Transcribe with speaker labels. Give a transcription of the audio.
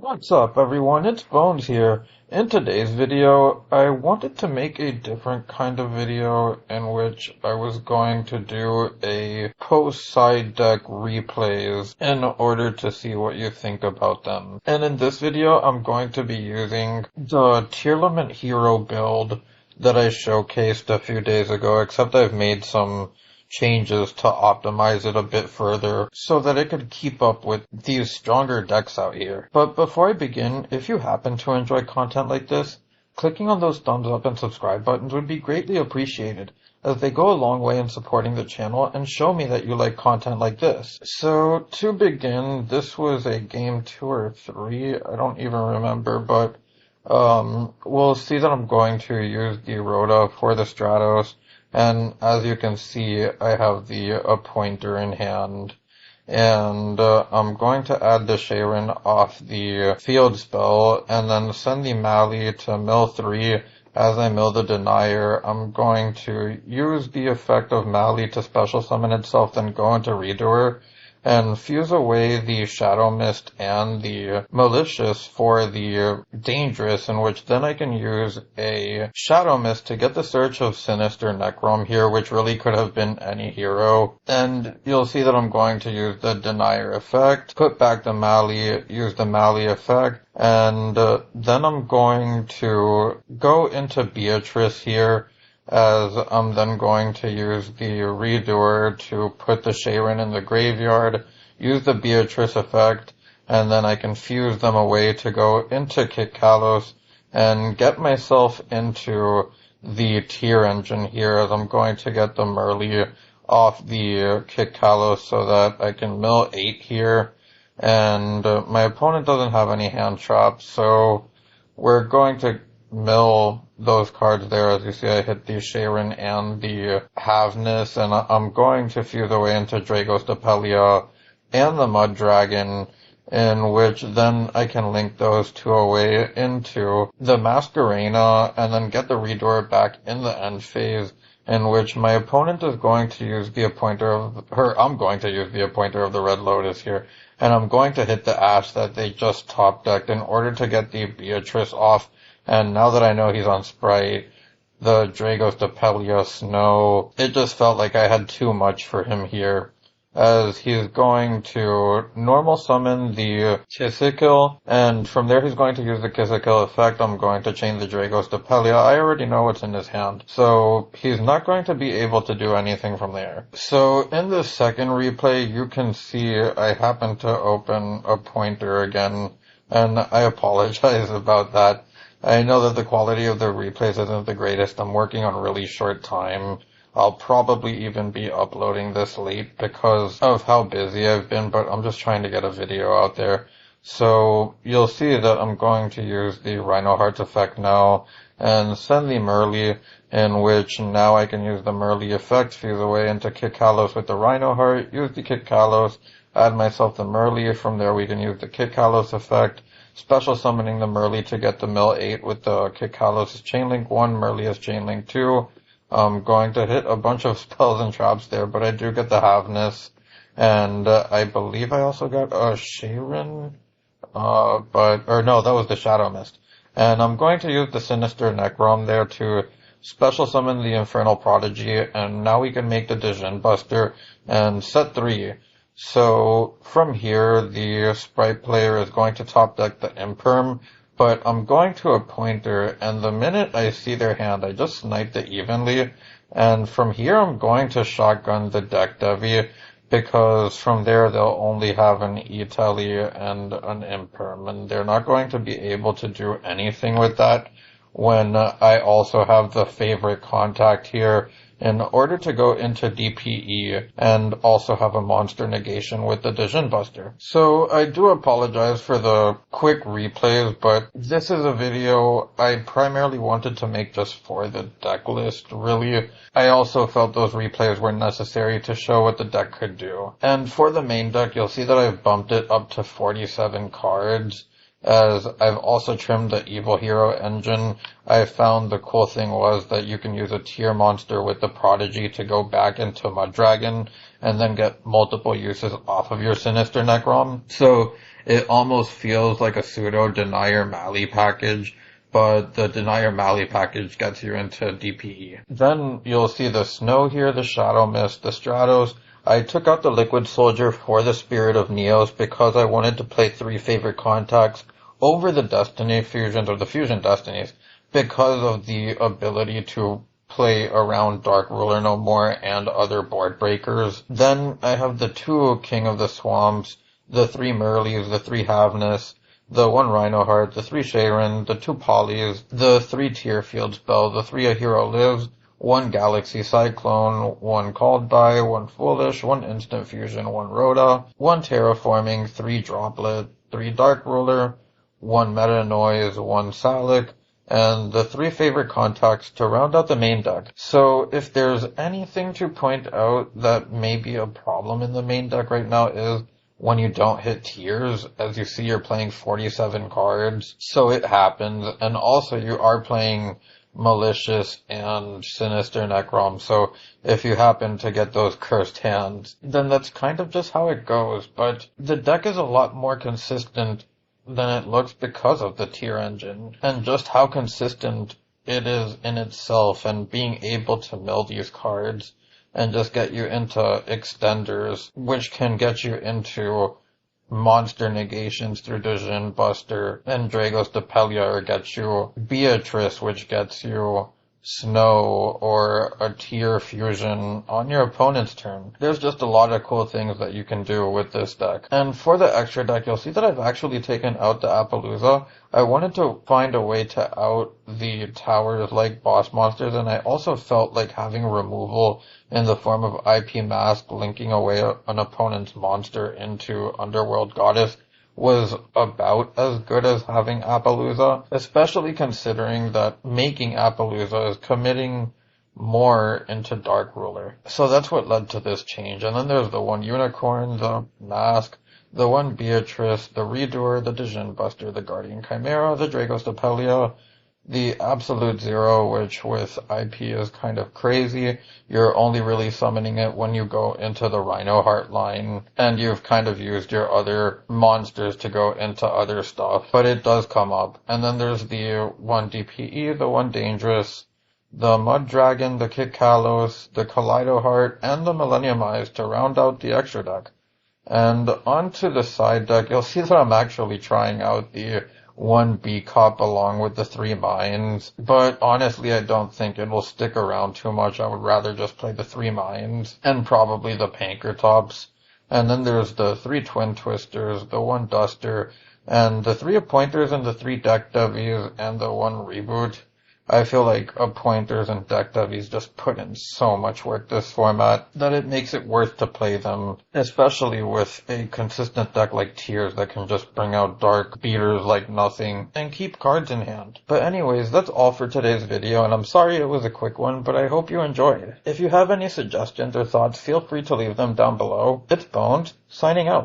Speaker 1: What's up, everyone? It's Bones here. In today's video, I wanted to make a different kind of video in which I was going to do a post-side deck replays in order to see what you think about them. And in this video, I'm going to be using the Tier Limit Hero build that I showcased a few days ago, except I've made some changes to optimize it a bit further so that it could keep up with these stronger decks out here. But before I begin, if you happen to enjoy content like this, clicking on those thumbs up and subscribe buttons would be greatly appreciated, as they go a long way in supporting the channel and show me that you like content like this. So to begin, this was a game 2 or 3, I don't even remember, but we'll see that I'm going to use the Rhoda for the Stratos. And as you can see, I have the Appointer in hand. And I'm going to add the Sharon off the field spell and then send the Mali to mill 3. As I mill the Denier, I'm going to use the effect of Mali to special summon itself, then go into Redoer and fuse away the Shadow Mist and the Malicious for the Dangerous, in which then I can use a Shadow Mist to get the Search of Sinister Necrom here, which really could have been any hero. And you'll see that I'm going to use the Denier effect, put back the Mali, use the Mali effect, and then I'm going to go into Beatrice here, as I'm then going to use the Redoer to put the Sharon in the graveyard, use the Beatrice effect, and then I can fuse them away to go into Kit Kalos and get myself into the tier engine here, as I'm going to get the Merly off the Kit Kalos so that I can mill 8 here, and my opponent doesn't have any hand traps, so we're going to mill those cards there. As you see, I hit the Sharon and the Havness, and I'm going to fuse away into Dragos Depelia and the Mud Dragon, in which then I can link those two away into the Masquerena and then get the Redoer back in the end phase, in which my opponent is going to use the Appointer of I'm going to use the Appointer of the Red Lotus here, and I'm going to hit the Ash that they just top decked in order to get the Beatrice off. And now that I know he's on Spright, the Dragos Depelia Snow, it just felt like I had too much for him here, as he's going to normal summon the Kissikil, and from there he's going to use the Kissikil effect. I'm going to chain the Dragos Depelia. I already know what's in his hand, so he's not going to be able to do anything from there. So in the second replay, you can see I happen to open Appointer again, and I apologize about that. I know that the quality of the replays isn't the greatest. I'm working on really short time. I'll probably even be uploading this late because of how busy I've been, but I'm just trying to get a video out there. So you'll see that I'm going to use the Rhino Hearts effect now and send the Merly, in which now I can use the Merly effect, fuse away into Kit Kalos with the Rhino Heart, use the Kit Kalos, add myself the Merly. From there we can use the Kit Kalos effect, special summoning the Merly to get the mill 8 with the Kit Kalos' Chainlink 1, Merly as Chainlink 2. I'm going to hit a bunch of spells and traps there, but I do get the Havness, and I believe I also got a Sharon, no, that was the Shadow Mist. And I'm going to use the Sinister Necrom there to special summon the Infernal Prodigy, and now we can make the Djinn Buster and set 3. So from here, the Spright player is going to top deck the Imperm, but I'm going to Appointer, and the minute I see their hand, I just snipe it evenly, and from here I'm going to shotgun the Deck Devi, because from there they'll only have an E-Telly and an Imperm, and they're not going to be able to do anything with that when I also have the favorite contact here in order to go into DPE and also have a monster negation with the Djinn Buster. So I do apologize for the quick replays, but this is a video I primarily wanted to make just for the deck list, really. I also felt those replays were necessary to show what the deck could do. And for the main deck, you'll see that I've bumped it up to 47 cards. as I've also trimmed the Evil Hero engine. I found the cool thing was that you can use a tier monster with the Prodigy to go back into Mud Dragon and then get multiple uses off of your Sinister Necrom. So it almost feels like a pseudo Denier Mali package, but the Denier Mali package gets you into DPE. Then you'll see the Snow here, the Shadow Mist, the Stratos. I took out the Liquid Soldier for the Spirit of Neos because I wanted to play 3 favorite contacts over the Destiny fusions or the fusion destinies because of the ability to play around Dark Ruler No More and other board breakers. Then I have the 2 King of the Swamps, the 3 Merleys, the 3 Havness, the 1 Rhinoheart, the 3 Sharon, the 2 Polys, the 3 Tearfield spell, the 3 A Hero Lives, 1 Galaxy Cyclone, 1 Called By, 1 Foolish, 1 Instant Fusion, 1 Rhoda, 1 Terraforming, 3 Droplet, 3 Dark Ruler, 1 Meta Noise, 1 Salic, and the 3 favorite contacts to round out the main deck. So if there's anything to point out that may be a problem in the main deck right now is when you don't hit tiers. As you see, you're playing 47 cards, so it happens. And also you are playing Malicious and Sinister Necrom, so if you happen to get those cursed hands, then that's kind of just how it goes. But the deck is a lot more consistent than it looks because of the tier engine, and just how consistent it is in itself, and being able to mill these cards and just get you into extenders, which can get you into monster negations through Djinn Buster, and Dragos Depelia, or gets you Beatrice, which gets you Snow, or a tier fusion on your opponent's turn. There's just a lot of cool things that you can do with this deck. And for the extra deck, you'll see that I've actually taken out the Appaloosa. I wanted to find a way to out the towers like boss monsters, and I also felt like having removal in the form of IP Mask linking away an opponent's monster into Underworld Goddess was about as good as having Appaloosa, especially considering that making Appaloosa is committing more into Dark Ruler. So that's what led to this change. And then there's the 1 Unicorn, the Mask, the 1 Beatrice, the Redoer, the Djinn Buster, the Guardian Chimera, the Dragos Depelia, the Absolute Zero, which with IP is kind of crazy. You're only really summoning it when you go into the Rhinoheart line, and you've kind of used your other monsters to go into other stuff, but it does come up. And then there's the 1 DPE, the 1 Dangerous, the Mud Dragon, the Kit Kalos, the Kaleido Heart, and the Millennium Eyes to round out the extra deck. And onto the side deck, you'll see that I'm actually trying out the 1 B-Cop along with the 3 Mines, but honestly I don't think it will stick around too much. I would rather just play the 3 Mines, and probably the Pankratops. And then there's the 3 Twin Twisters, the 1 Duster, and the 3 Appointers and the 3 Deck Devies, and the 1 Reboot. I feel like Appointers and Deck Devies just put in so much work this format that it makes it worth to play them, especially with a consistent deck like Tiers that can just bring out dark beaters like nothing and keep cards in hand. But anyways, that's all for today's video, and I'm sorry it was a quick one, but I hope you enjoyed. If you have any suggestions or thoughts, feel free to leave them down below. It's Bones, signing out.